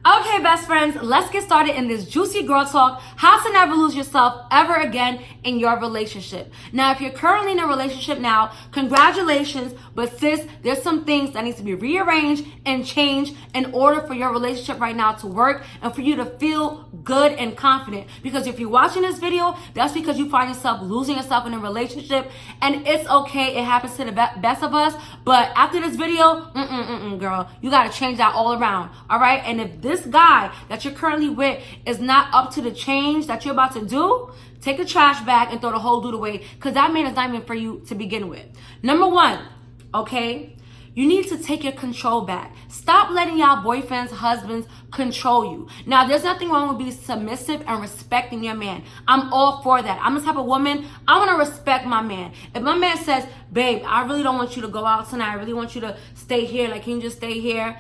Okay, best friends, let's get started in this juicy girl talk, how to never lose yourself ever again in your relationship. Now, if you're currently in a relationship now, congratulations, but sis, there's some things that need to be rearranged and changed in order for your relationship right now to work and for you to feel good and confident. Because if you're watching this video, that's because you find yourself losing yourself in a relationship, and it's okay, it happens to the best of us, but after this video, girl, you gotta change that all around, all right? And if this guy that you're currently with is not up to the change that you're about to do, take a trash bag and throw the whole dude away, because that man is not even for you to begin with. Number one, okay, you need to take your control back. Stop letting y'all boyfriends, husbands control you. Now, there's nothing wrong with being submissive and respecting your man. I'm all for that. I'm the type of woman, I want to respect my man. If my man says, babe, I really don't want you to go out tonight, I really want you to stay here, like, can you just stay here?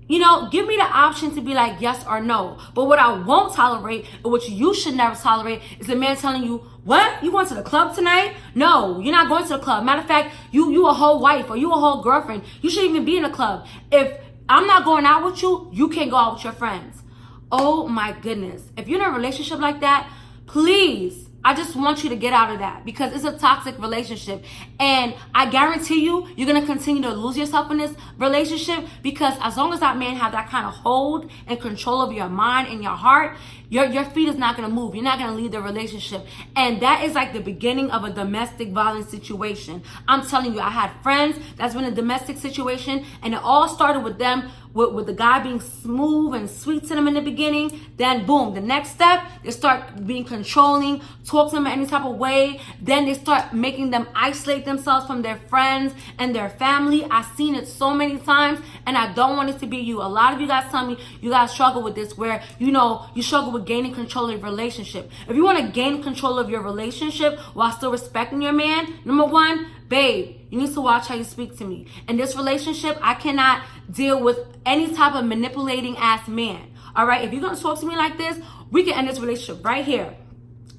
You know, give me the option to be like yes or no. But what I won't tolerate, or what you should never tolerate, is a man telling you, what? You going to the club tonight? No, you're not going to the club. Matter of fact, you a whole wife or you a whole girlfriend. You shouldn't even be in the club. If I'm not going out with you, you can't go out with your friends. Oh my goodness. If you're in a relationship like that, please, I just want you to get out of that, because it's a toxic relationship. And I guarantee you're going to continue to lose yourself in this relationship, because as long as that man have that kind of hold and control of your mind and your heart, your feet is not going to move. You're not going to leave the relationship. And that is like the beginning of a domestic violence situation. I'm telling you, I had friends that's been in a domestic situation, and it all started with them, with the guy being smooth and sweet to them in the beginning. Then boom, the next step, they start being controlling, talk to them in any type of way. Then they start making them isolate themselves from their friends and their family. I've seen it so many times, and I don't want it to be you. A lot of you guys tell me you guys struggle with this, where you struggle with gaining control of your relationship. If you want to gain control of your relationship while still respecting your man, number one, babe, you need to watch how you speak to me. In this relationship, I cannot deal with any type of manipulating ass man. All right, if you're gonna talk to me like this, we can end this relationship right here,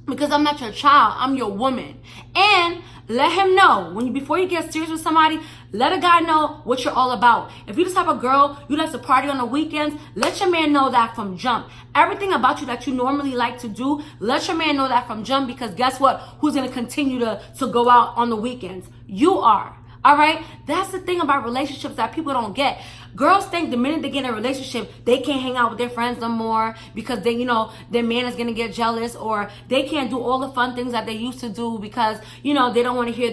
because I'm not your child, I'm your woman. And let him know, before you get serious with somebody, let a guy know what you're all about. If you're the type of girl you like to party on the weekends, let your man know that from jump. Everything about you that you normally like to do, let your man know that from jump, because guess what? Who's going to continue to go out on the weekends? You are. All right? That's the thing about relationships that people don't get. Girls think the minute they get in a relationship, they can't hang out with their friends no more, because they, their man is going to get jealous, or they can't do all the fun things that they used to do, because, they don't want to hear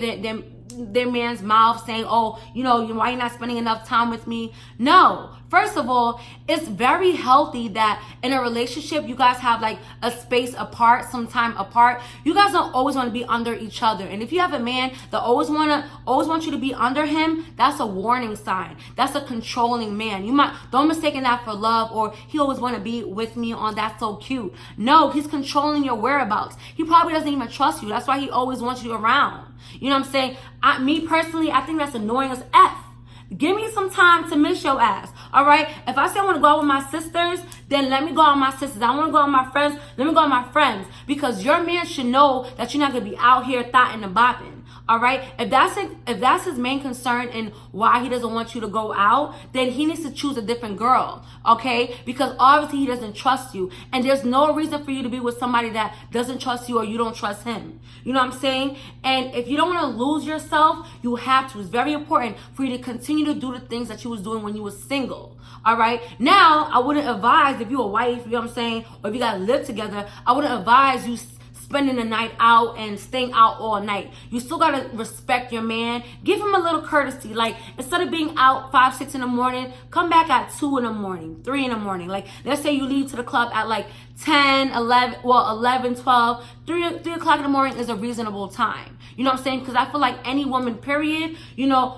their man's mouth saying, oh, why you not spending enough time with me? No. First of all, it's very healthy that in a relationship, you guys have like a space apart, some time apart. You guys don't always want to be under each other. And if you have a man that always want you to be under him, that's a warning sign. That's a controlling man. Don't mistake that for love, or he always want to be with me on that's so cute. No, he's controlling your whereabouts. He probably doesn't even trust you. That's why he always wants you around. You know what I'm saying? Me personally, I think that's annoying as F. Give me some time to miss your ass, all right? If I say I want to go out with my sisters, then let me go out with my sisters. I want to go out with my friends, let me go out with my friends. Because your man should know that you're not going to be out here thotting and bopping. All right, if that's his main concern and why he doesn't want you to go out, then he needs to choose a different girl, okay? Because obviously he doesn't trust you, and there's no reason for you to be with somebody that doesn't trust you or you don't trust him. You know what I'm saying? And if you don't want to lose yourself, you have to. It's very important for you to continue to do the things that you was doing when you was single. All right. Now, I wouldn't advise, if you're a wife, you know what I'm saying, or if you guys live together, I wouldn't advise you spending the night out and staying out all night. You still gotta respect your man. Give him a little courtesy. Like, instead of being out 5, 6 in the morning, come back at 2 in the morning, 3 in the morning. Like, let's say you leave to the club at like 10, 11, 12, 3 o'clock in the morning is a reasonable time. You know what I'm saying? Because I feel like any woman, period,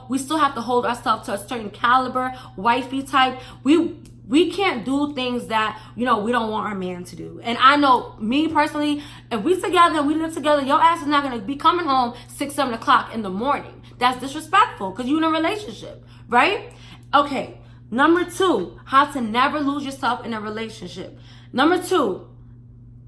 we still have to hold ourselves to a certain caliber, wifey type. We can't do things that, we don't want our man to do. And I know, me personally, if we together and we live together, your ass is not going to be coming home 6, 7 o'clock in the morning. That's disrespectful, because you're in a relationship, right? Okay, number 2, how to never lose yourself in a relationship. Number 2,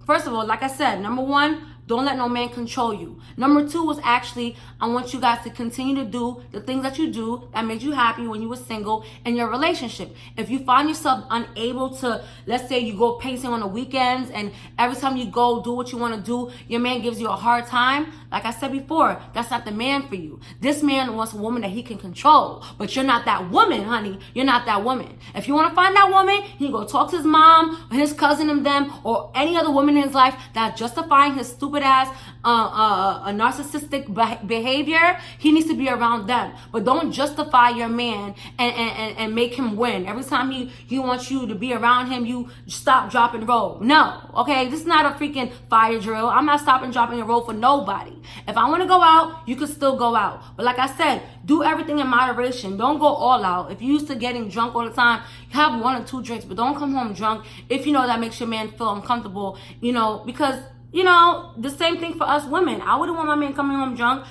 first of all, like I said, number 1, don't let no man control you. Number 2 was actually, I want you guys to continue to do the things that you do that made you happy when you were single in your relationship. If you find yourself unable to, let's say you go pacing on the weekends and every time you go do what you want to do, your man gives you a hard time. Like I said before, that's not the man for you. This man wants a woman that he can control, but you're not that woman, honey. You're not that woman. If you want to find that woman, he can go talk to his mom or his cousin and them or any other woman in his life that's justifying his stupid ass a narcissistic behavior. He needs to be around them, but don't justify your man and make him win. Every time he wants you to be around him, you stop, drop, and roll. No, okay, this is not a freaking fire drill. I'm not stopping, dropping, and roll for nobody. If I want to go out, you can still go out, but like I said, do everything in moderation. Don't go all out. If you're used to getting drunk all the time, have 1 or 2 drinks, but don't come home drunk if you know that makes your man feel uncomfortable, because the same thing for us women. I wouldn't want my man coming home drunk,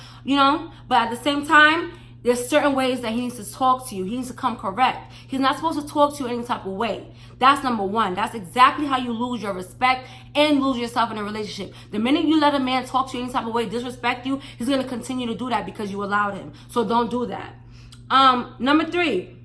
but at the same time, there's certain ways that he needs to talk to you. He needs to come correct. He's not supposed to talk to you any type of way. That's number 1. That's exactly how you lose your respect and lose yourself in a relationship. The minute you let a man talk to you any type of way, disrespect you, he's going to continue to do that because you allowed him. So don't do that. Number 3.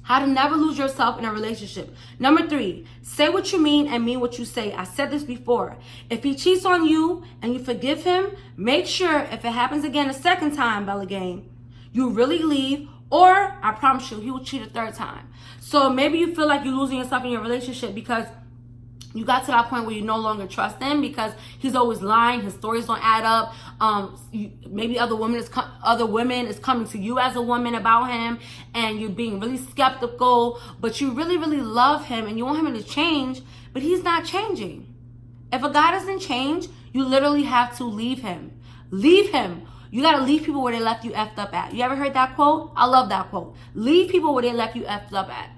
How to never lose yourself in a relationship. Number 3, say what you mean and mean what you say. I said this before. If he cheats on you and you forgive him, make sure if it happens again a second time, Bella Gang, you really leave, or I promise you, he will cheat a 3rd time. So maybe you feel like you're losing yourself in your relationship because you got to that point where you no longer trust him because he's always lying. His stories don't add up. Maybe other women is coming to you as a woman about him, and you're being really skeptical. But you really, really love him, and you want him to change, but he's not changing. If a guy doesn't change, you literally have to leave him. Leave him. You gotta leave people where they left you effed up at. You ever heard that quote? I love that quote. Leave people where they left you effed up at.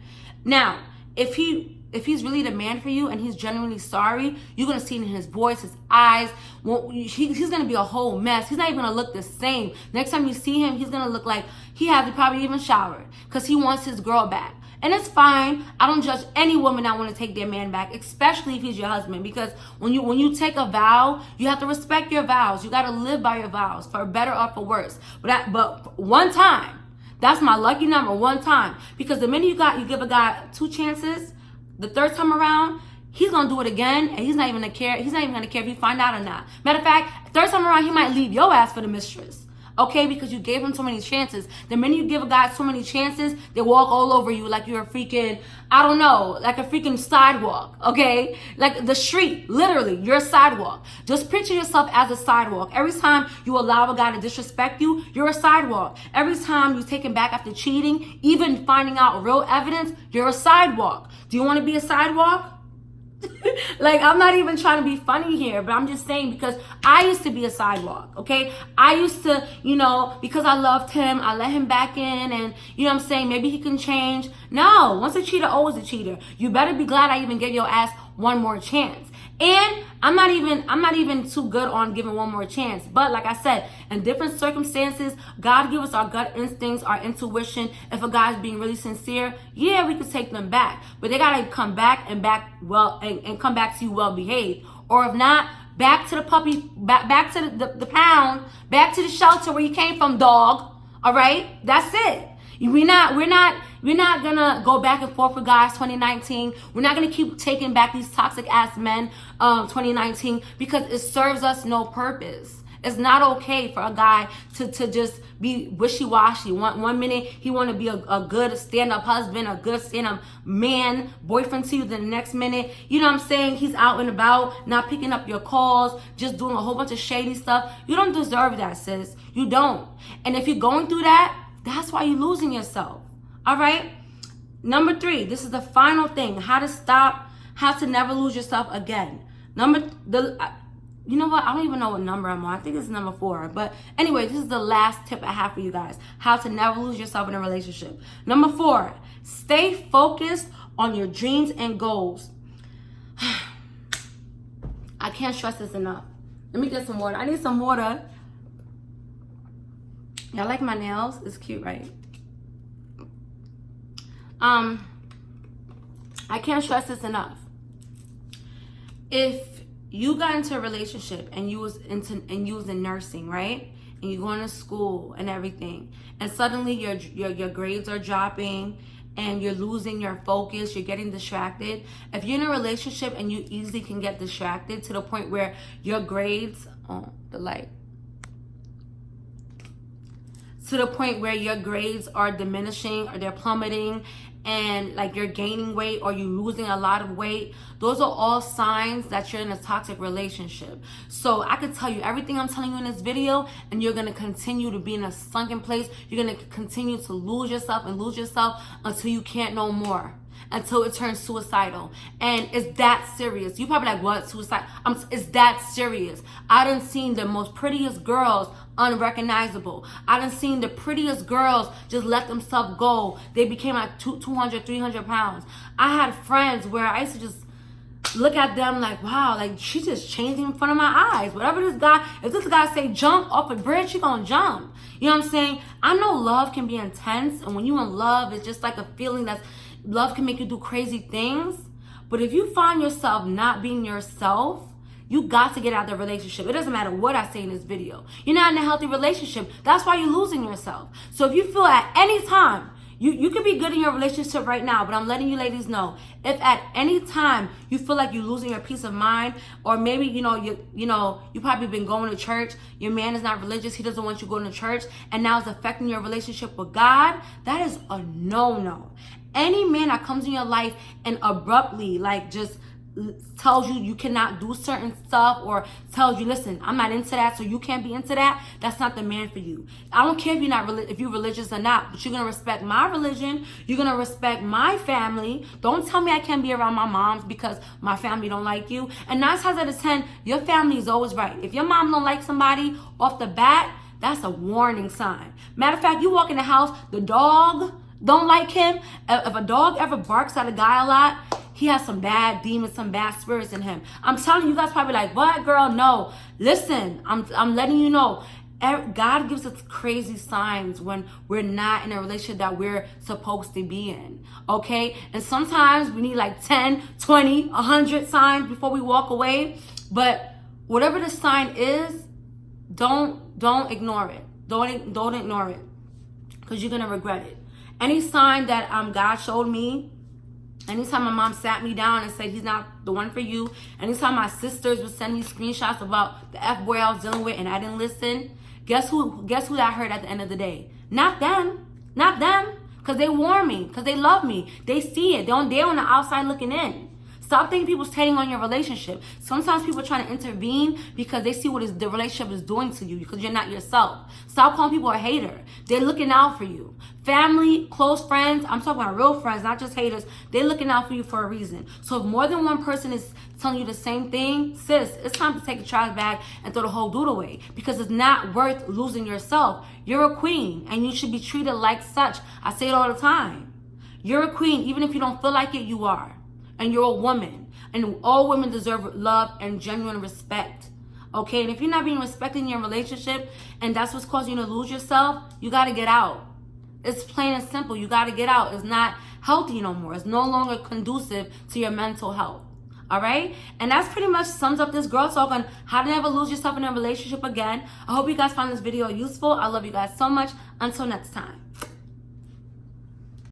Now, if he's really the man for you and he's genuinely sorry, you're going to see it in his voice, his eyes. He's going to be a whole mess. He's not even going to look the same. Next time you see him, he's going to look like he hasn't probably even showered because he wants his girl back. And it's fine. I don't judge any woman that want to take their man back, especially if he's your husband. Because when you take a vow, you have to respect your vows. You got to live by your vows, for better or for worse. But one time, that's my lucky number, 1 time. Because the minute you give a guy 2 chances, the 3rd time around, he's gonna do it again, and he's not even gonna care. He's not even gonna care if you find out or not. Matter of fact, 3rd time around, he might leave your ass for the mistress. Okay, because you gave him so many chances. The minute you give a guy so many chances, they walk all over you like you're a freaking, I don't know, like a freaking sidewalk, okay? Like the street, literally, you're a sidewalk. Just picture yourself as a sidewalk. Every time you allow a guy to disrespect you, you're a sidewalk. Every time you take him back after cheating, even finding out real evidence, you're a sidewalk. Do you want to be a sidewalk? Like, I'm not even trying to be funny here, but I'm just saying because I used to be a sidewalk, okay? I used to, because I loved him, I let him back in, and, what I'm saying, maybe he can change. No, once a cheater, always a cheater. You better be glad I even gave your ass 1 more chance. And I'm not even too good on giving 1 more chance. But like I said, in different circumstances, God give us our gut instincts, our intuition. If a guy's being really sincere, yeah, we could take them back. But they gotta come back and come back to you well behaved. Or if not, back to the puppy, back to the pound, back to the shelter where you came from, dog. All right, that's it. We're not gonna go back and forth with guys 2019. We're not gonna keep taking back these toxic ass men 2019 because it serves us no purpose. It's not okay for a guy to just be wishy-washy. One minute he want to be a good stand-up husband, a good stand-up man, boyfriend to you. The next minute, what I'm saying, he's out and about, not picking up your calls, just doing a whole bunch of shady stuff. You don't deserve that, sis. You don't. And if you're going through that, that's why you're losing yourself. All right? Number 3, this is the final thing. How to never lose yourself again. You know what? I don't even know what number I'm on. I think it's number 4. But anyway, this is the last tip I have for you guys. How to never lose yourself in a relationship. Number 4, stay focused on your dreams and goals. I can't stress this enough. Let me get some water. I need some water. Y'all like my nails? It's cute, right? I can't stress this enough. If you got into a relationship and you was in nursing, right? And you're going to school and everything, and suddenly your grades are dropping and you're losing your focus, you're getting distracted. If you're in a relationship and you easily can get distracted to the point where your grades, to the point where your grades are diminishing or they're plummeting, and like you're gaining weight or you're losing a lot of weight, those are all signs that you're in a toxic relationship. So I could tell you everything I'm telling you in this video, and you're going to continue to be in a sunken place. You're going to continue to lose yourself until you can't no more, until it turns suicidal. And it's that serious. You probably like, what, suicide? It's that serious. I done seen the most prettiest girls unrecognizable. I done seen the prettiest girls just let themselves go. They became like 200, 300 pounds. I had friends where I used to just look at them like, wow, like she just changed in front of my eyes. If this guy say jump off a bridge, she gonna jump. You know what I'm saying? I know love can be intense, and when you in love, it's just like a feeling love can make you do crazy things. But if you find yourself not being yourself, you got to get out of the relationship. It doesn't matter what I say in this video. You're not in a healthy relationship. That's why you're losing yourself. So if you feel at any time, you could be good in your relationship right now, but I'm letting you ladies know, if at any time you feel like you're losing your peace of mind, or maybe you probably been going to church, your man is not religious, he doesn't want you going to church, and now it's affecting your relationship with God, that is a no-no. Any man that comes in your life and abruptly just tells you cannot do certain stuff, or tells you, listen, I'm not into that, so you can't be into that, that's not the man for you. I don't care if you're religious or not, but you're gonna respect my religion, you're gonna respect my family. Don't tell me I can't be around my moms because my family don't like you. And 9 times out of 10, your family is always right. If your mom don't like somebody off the bat, that's a warning sign. Matter of fact, you walk in the house, the dog don't like him. If a dog ever barks at a guy a lot, he has some bad demons, some bad spirits in him. I'm telling you, guys probably like, what, girl? No. Listen, I'm letting you know. God gives us crazy signs when we're not in a relationship that we're supposed to be in, okay? And sometimes we need like 10, 20, 100 signs before we walk away. But whatever the sign is, don't ignore it. Don't ignore it, because you're going to regret it. Any sign that God showed me, anytime my mom sat me down and said he's not the one for you, anytime my sisters would send me screenshots about the F-boy I was dealing with and I didn't listen, guess who that hurt at the end of the day? Not them. Not them. Because they warn me. Because they love me. They see it. They're on the outside looking in. Stop thinking people's hating on your relationship. Sometimes people are trying to intervene because they see what the relationship is doing to you, because you're not yourself. Stop calling people a hater. They're looking out for you. Family, close friends, I'm talking about real friends, not just haters. They're looking out for you for a reason. So if more than one person is telling you the same thing, sis, it's time to take the trash bag and throw the whole dude away, because it's not worth losing yourself. You're a queen and you should be treated like such. I say it all the time. You're a queen. Even if you don't feel like it, you are. And you're a woman. And all women deserve love and genuine respect. Okay? And if you're not being respected in your relationship and that's what's causing you to lose yourself, you got to get out. It's plain and simple. You got to get out. It's not healthy no more. It's no longer conducive to your mental health. All right? And that's pretty much sums up this girl talk on how to never lose yourself in a relationship again. I hope you guys found this video useful. I love you guys so much. Until next time.